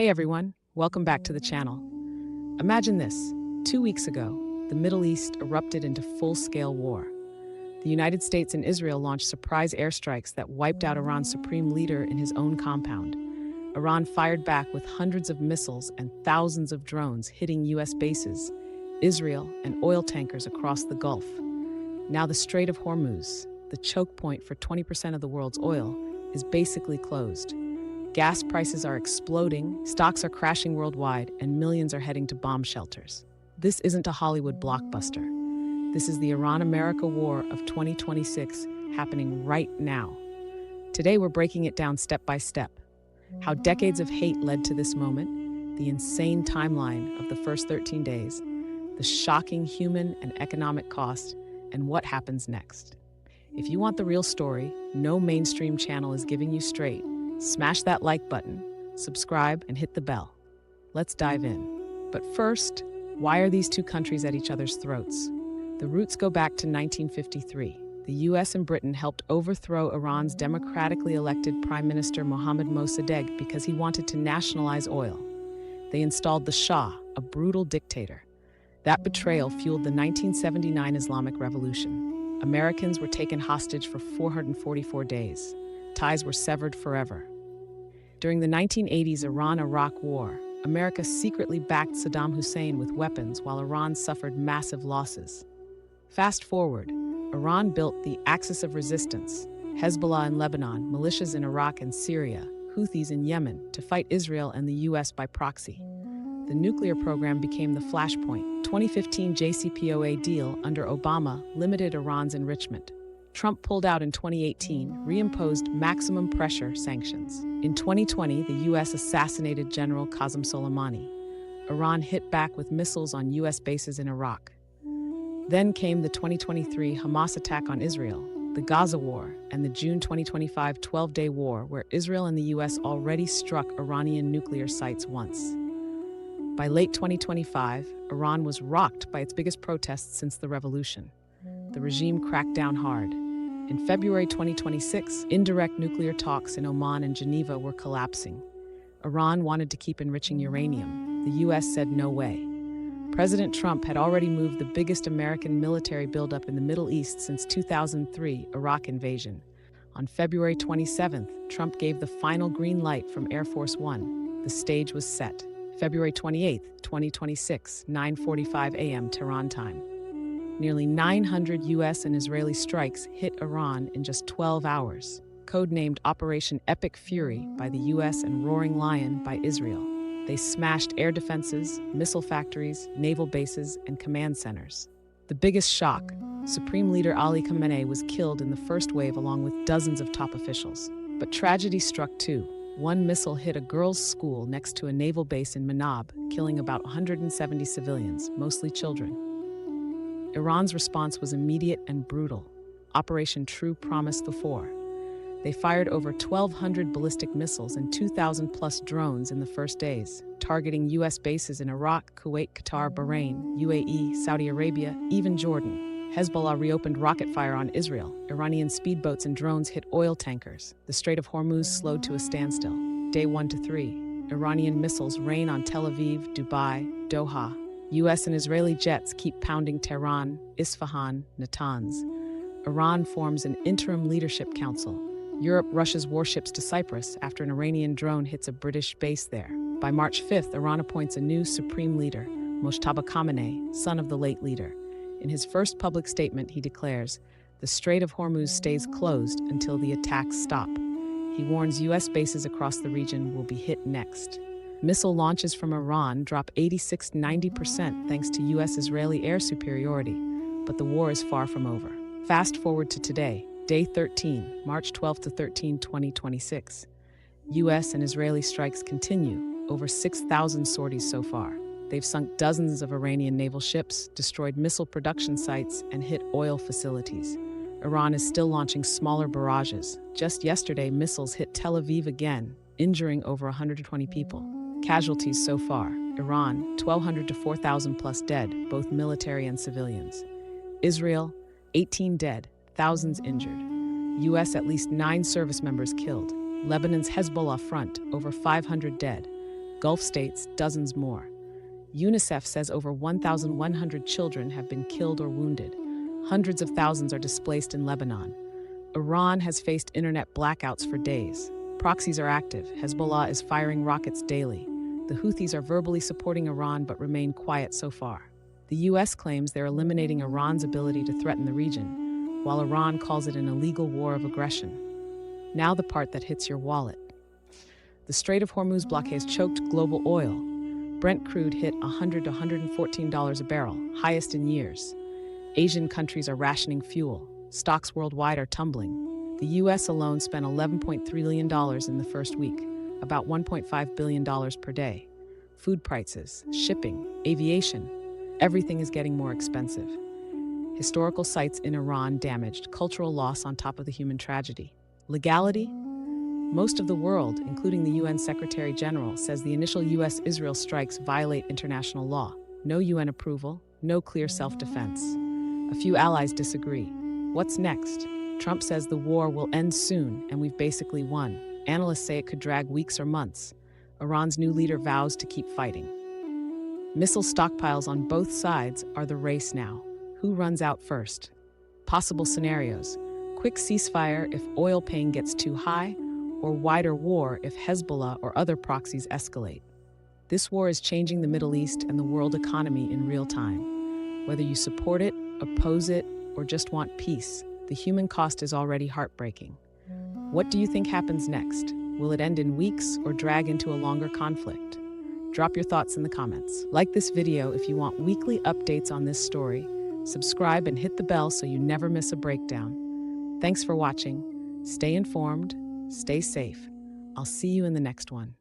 Hey everyone, welcome back to the channel. Imagine this. 2 weeks ago, the Middle East erupted into full-scale war. The United States and Israel launched surprise airstrikes that wiped out Iran's supreme leader in his own compound. Iran fired back with hundreds of missiles and thousands of drones hitting U.S. bases, Israel, and oil tankers across the Gulf. Now the Strait of Hormuz, the choke point for 20% of the world's oil, is basically closed. Gas prices are exploding, stocks are crashing worldwide, and millions are heading to bomb shelters. This isn't a Hollywood blockbuster. This is the Iran-America war of 2026 happening right now. Today we're breaking it down step by step. How decades of hate led to this moment, the insane timeline of the first 13 days, the shocking human and economic cost, and what happens next. If you want the real story, no mainstream channel is giving you straight. Smash that like button, subscribe, and hit the bell. Let's dive in. But first, why are these two countries at each other's throats? The roots go back to 1953. The US and Britain helped overthrow Iran's democratically elected Prime Minister Mohammad Mossadegh because he wanted to nationalize oil. They installed the Shah, a brutal dictator. That betrayal fueled the 1979 Islamic Revolution. Americans were taken hostage for 444 days. Ties were severed forever. During the 1980s Iran-Iraq War, America secretly backed Saddam Hussein with weapons while Iran suffered massive losses. Fast forward, Iran built the Axis of Resistance, Hezbollah in Lebanon, militias in Iraq and Syria, Houthis in Yemen, to fight Israel and the US by proxy. The nuclear program became the flashpoint. 2015 JCPOA deal under Obama limited Iran's enrichment. Trump pulled out in 2018, reimposed maximum pressure sanctions. In 2020, the U.S. assassinated General Qasem Soleimani. Iran hit back with missiles on U.S. bases in Iraq. Then came the 2023 Hamas attack on Israel, the Gaza War, and the June 2025 12-day war where Israel and the U.S. already struck Iranian nuclear sites once. By late 2025, Iran was rocked by its biggest protests since the revolution. The regime cracked down hard. In February 2026, indirect nuclear talks in Oman and Geneva were collapsing. Iran wanted to keep enriching uranium. The U.S. said no way. President Trump had already moved the biggest American military buildup in the Middle East since 2003 Iraq invasion. On February 27th, Trump gave the final green light from Air Force One. The stage was set. February 28th, 2026, 9:45 a.m. Tehran time. Nearly 900 U.S. and Israeli strikes hit Iran in just 12 hours, codenamed Operation Epic Fury by the U.S. and Roaring Lion by Israel. They smashed air defenses, missile factories, naval bases, and command centers. The biggest shock: Supreme Leader Ali Khamenei was killed in the first wave along with dozens of top officials. But tragedy struck too. One missile hit a girls' school next to a naval base in Manab, killing about 170 civilians, mostly children. Iran's response was immediate and brutal. Operation True Promise IV. They fired over 1,200 ballistic missiles and 2,000-plus drones in the first days, targeting U.S. bases in Iraq, Kuwait, Qatar, Bahrain, UAE, Saudi Arabia, even Jordan. Hezbollah reopened rocket fire on Israel. Iranian speedboats and drones hit oil tankers. The Strait of Hormuz slowed to a standstill. Day 1 to 3. Iranian missiles rain on Tel Aviv, Dubai, Doha. U.S. and Israeli jets keep pounding Tehran, Isfahan, Natanz. Iran forms an interim leadership council. Europe rushes warships to Cyprus after an Iranian drone hits a British base there. By March 5th, Iran appoints a new supreme leader, Mojtaba Khamenei, son of the late leader. In his first public statement, he declares, "The Strait of Hormuz stays closed until the attacks stop." He warns U.S. bases across the region will be hit next. Missile launches from Iran drop 86–90% thanks to U.S.-Israeli air superiority, but the war is far from over. Fast forward to today, Day 13, March 12 to 13, 2026. U.S. and Israeli strikes continue, over 6,000 sorties so far. They've sunk dozens of Iranian naval ships, destroyed missile production sites, and hit oil facilities. Iran is still launching smaller barrages. Just yesterday, missiles hit Tel Aviv again, injuring over 120 people. Casualties so far: Iran, 1,200 to 4,000 plus dead, both military and civilians. Israel, 18 dead, thousands injured. U.S. at least 9 service members killed. Lebanon's Hezbollah front, over 500 dead. Gulf states, dozens more. UNICEF says over 1,100 children have been killed or wounded. Hundreds of thousands are displaced in Lebanon. Iran has faced internet blackouts for days. Proxies are active. Hezbollah is firing rockets daily. The Houthis are verbally supporting Iran but remain quiet so far. The U.S. claims they're eliminating Iran's ability to threaten the region, while Iran calls it an illegal war of aggression. Now the part that hits your wallet. The Strait of Hormuz blockade has choked global oil. Brent crude hit $100 to $114 a barrel, highest in years. Asian countries are rationing fuel. Stocks worldwide are tumbling. The U.S. alone spent $11.3 billion in the first week, about $1.5 billion per day. Food prices, shipping, aviation, everything is getting more expensive. Historical sites in Iran damaged, cultural loss on top of the human tragedy. Legality? Most of the world, including the UN Secretary General, says the initial U.S.-Israel strikes violate international law. No UN approval, no clear self-defense. A few allies disagree. What's next? Trump says the war will end soon, and we've basically won. Analysts say it could drag weeks or months. Iran's new leader vows to keep fighting. Missile stockpiles on both sides are the race now. Who runs out first? Possible scenarios: quick ceasefire if oil pain gets too high, or wider war if Hezbollah or other proxies escalate. This war is changing the Middle East and the world economy in real time. Whether you support it, oppose it, or just want peace, the human cost is already heartbreaking. What do you think happens next? Will it end in weeks or drag into a longer conflict? Drop your thoughts in the comments. Like this video if you want weekly updates on this story. Subscribe and hit the bell so you never miss a breakdown. Thanks for watching. Stay informed, stay safe. I'll see you in the next one.